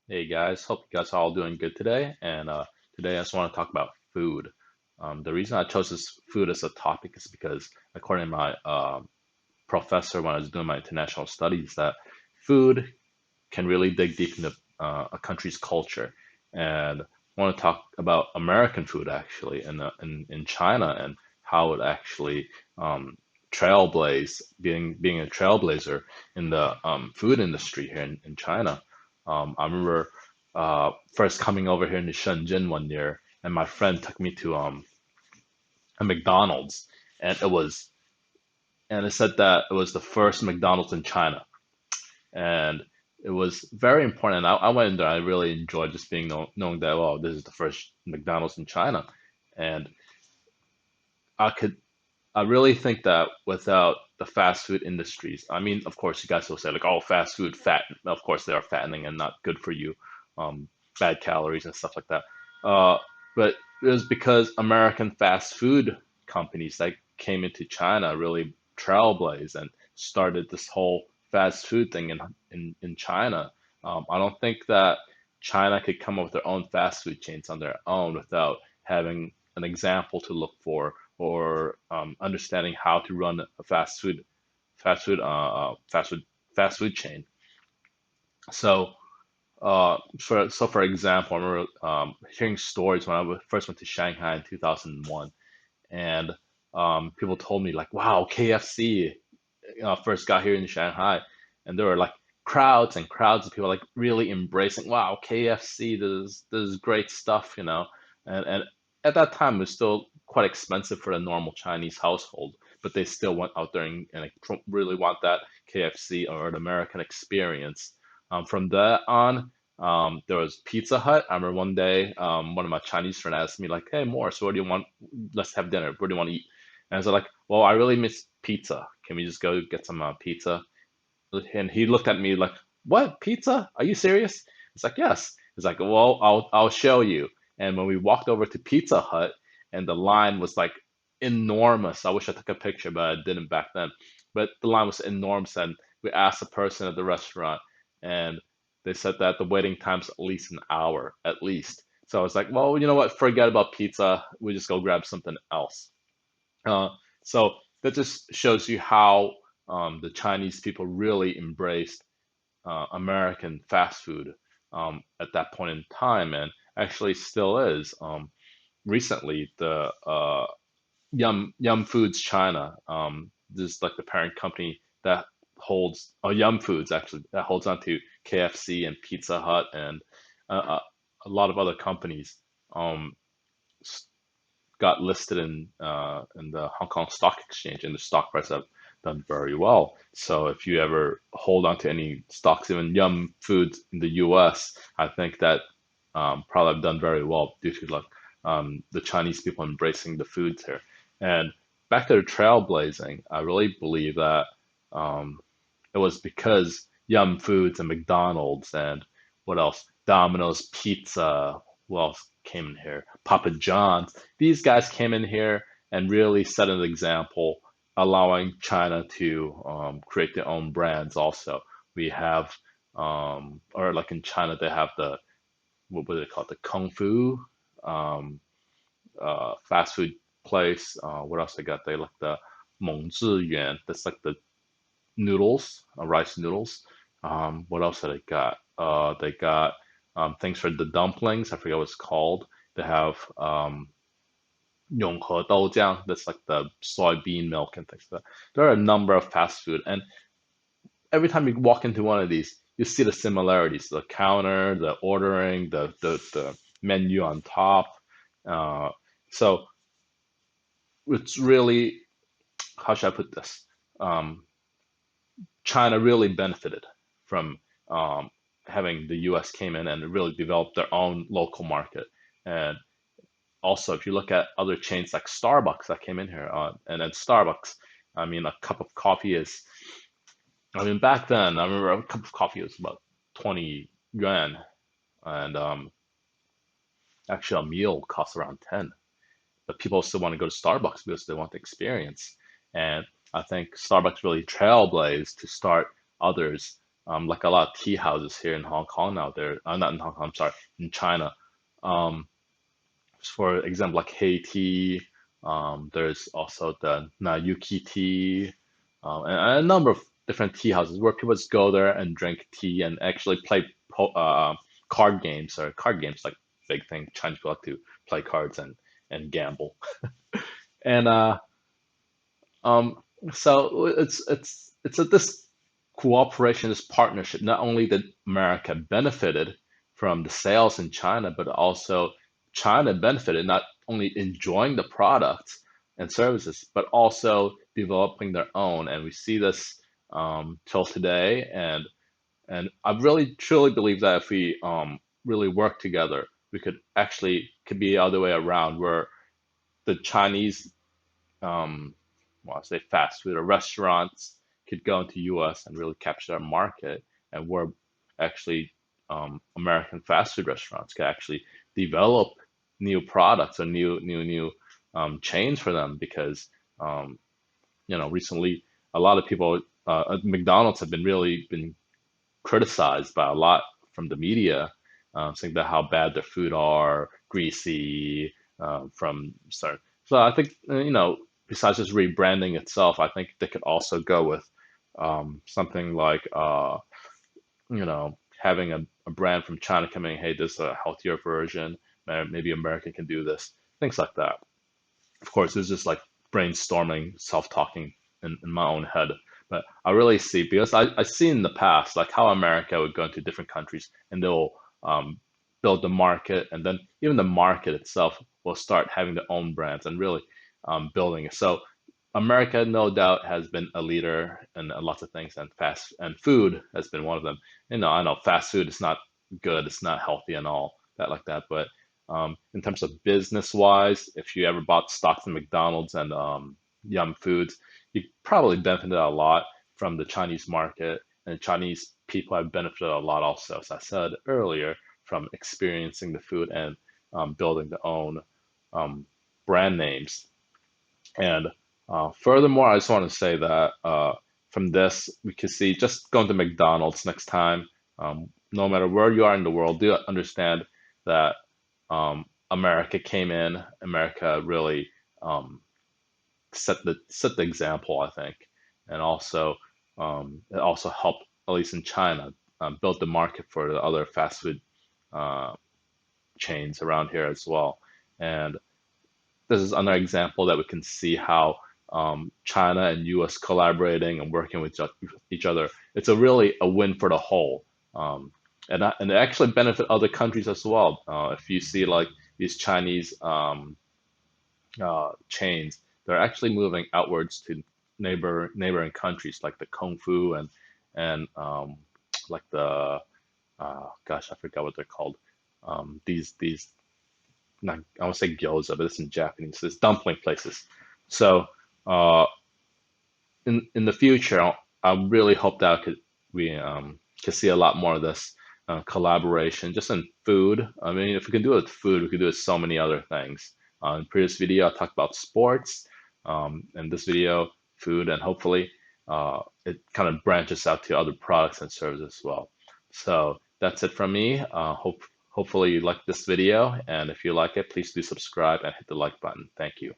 Hey guys, hope you guys are all doing good today. And today I just want to talk about food. The reason I chose this food as a topic is because, according to my professor when I was doing my international studies, that food can really dig deep into a country's culture. And I want to talk about American food actually, in China and how it actually trailblaze, being a trailblazer in the food industry here in China. I remember first coming over here in Shenzhen one year, and my friend took me to a McDonald's, and it said that it was the first McDonald's in China, and it was very important. I went in there. I really enjoyed just knowing that, oh, this is the first McDonald's in China, and I could I really think that without the fast food industries, I mean, of course, you guys will say like, oh, fast food, fat. Of course, they are fattening and not good for you, um, bad calories and stuff like that. Uh, but it was because American fast food companies that came into China really trailblazed and started this whole fast food thing in China. I don't think that China could come up with their own fast food chains on their own without having an example to look for or understanding how to run a fast food, fast food, fast food chain. So, for example, I remember hearing stories when first went to Shanghai in 2001, and people told me like, "Wow, KFC first got here in Shanghai," and there were like crowds and crowds of people like really embracing, "Wow, KFC, this is great stuff," and at that time it was still quite expensive for a normal Chinese household, but they still went out there and like, really want that KFC or an American experience. From that on, there was Pizza Hut. I remember one day, one of my Chinese friends asked me like, "Hey, Morris, what do you want? Let's have dinner. What do you want to eat?" And I was like, "Well, I really miss pizza. Can we just go get some pizza?" And he looked at me like, "What? Pizza? Are you serious?" It's like, "Yes." It's like, "Well, I'll show you." And when we walked over to Pizza Hut, and the line was like enormous. I wish I took a picture, but I didn't back then. But the line was enormous, and we asked the person at the restaurant, and they said that the waiting time's at least an hour, at least. So I was like, "Well, you know what? Forget about pizza. We just go grab something else." Uh, so that just shows you how the Chinese people really embraced American fast food at that point in time, and actually still is. Recently, the Yum Foods China, this is like the parent company that holds, Yum Foods actually, that holds on to KFC and Pizza Hut and a lot of other companies. Um, got listed in the Hong Kong Stock Exchange, and the stock price have done very well. So if you ever hold on to any stocks, even Yum Foods in the U.S., I think that probably have done very well due to like the Chinese people embracing the foods here. And back to the trailblazing, I really believe that um, it was because Yum Foods and McDonald's and what else? Domino's Pizza. Who else came in here? Papa John's. These guys came in here and really set an example, allowing China to create their own brands. Also, we have, or like in China, they have the what do they call it? The Kung Fu um, fast food place. What else they got? They like the Meng Zhiyuan. That's like the noodles, rice noodles. What else have they got? They got things for the dumplings. I forget what it's called. They have 永和豆浆. That's like the soybean milk and things like that. There are a number of fast food, and every time you walk into one of these, you see the similarities: the counter, the ordering, the menu on top. Uh, so it's really, how should I put this? Um, China really benefited from um, having the U.S. came in and really developed their own local market. And also, if you look at other chains like Starbucks that came in here, and then Starbucks, I mean, a cup of coffee is, I mean, back then, I remember a cup of coffee was about 20 yuan, and actually a meal costs around 10. But people still want to go to Starbucks because they want the experience. And I think Starbucks really trailblazed to start others like a lot of tea houses here in Hong Kong now. There, not in Hong Kong. I'm sorry, in China. Um, for example, like Haiti. There's also the Nayuki tea, and a number of different tea houses where people just go there and drink tea and actually play card games, or card games like big thing. Chinese people like to play cards and gamble. And um, so it's this cooperation, this partnership. Not only that America benefited from the sales in China, but also China benefited not only enjoying the products and services, but also developing their own. And we see this till today. And I really truly believe that if we really work together, we could be the other way around, where the Chinese well, I say fast food or restaurants could go into US and really capture that market, and where actually American fast food restaurants could actually develop new products or new chains for them, because recently a lot of people McDonald's have been really been criticized by a lot from the media, saying that how bad their food are, greasy, from so. So I think besides just rebranding itself, I think they could also go with something like having a brand from China coming, hey, this is a healthier version. Maybe America can do this, things like that. Of course, it's just like brainstorming, self-talking in my own head. But I really see, because I see in the past like how America would go into different countries and they'll build the market, and then even the market itself will start having their own brands and really building it. So America, no doubt, has been a leader in lots of things, and fast and food has been one of them. I know fast food is not good, it's not healthy and all that like that, but in terms of business wise, if you ever bought stocks in McDonald's and Yum Foods, you probably benefited a lot from the Chinese market, and the Chinese people have benefited a lot also, as I said earlier, from experiencing the food and building their own um, brand names. And furthermore, I just want to say that from this, we can see just going to McDonald's next time, no matter where you are in the world, do understand that America came in, America really set the example, I think, and also it also helped, at least in China, build the market for the other fast food uh, chains around here as well. And this is another example that we can see how China and US collaborating and working with each other. It's a really a win for the whole. And it actually benefit other countries as well. If you see like these Chinese chains, they're actually moving outwards to neighboring countries like the Kung Fu and like the gosh, I forgot what they're called. These not, I won't say gyoza, but it's in Japanese. It's dumpling places. So uh, in the future, I really hope that we could see a lot more of this collaboration just in food. I mean, if we can do it with food, we could do it with so many other things. In previous video, I talked about sports. In this video, food, and hopefully it kind of branches out to other products and services as well. So that's it from me. Hopefully you like this video, and if you like it, please do subscribe and hit the like button. Thank you.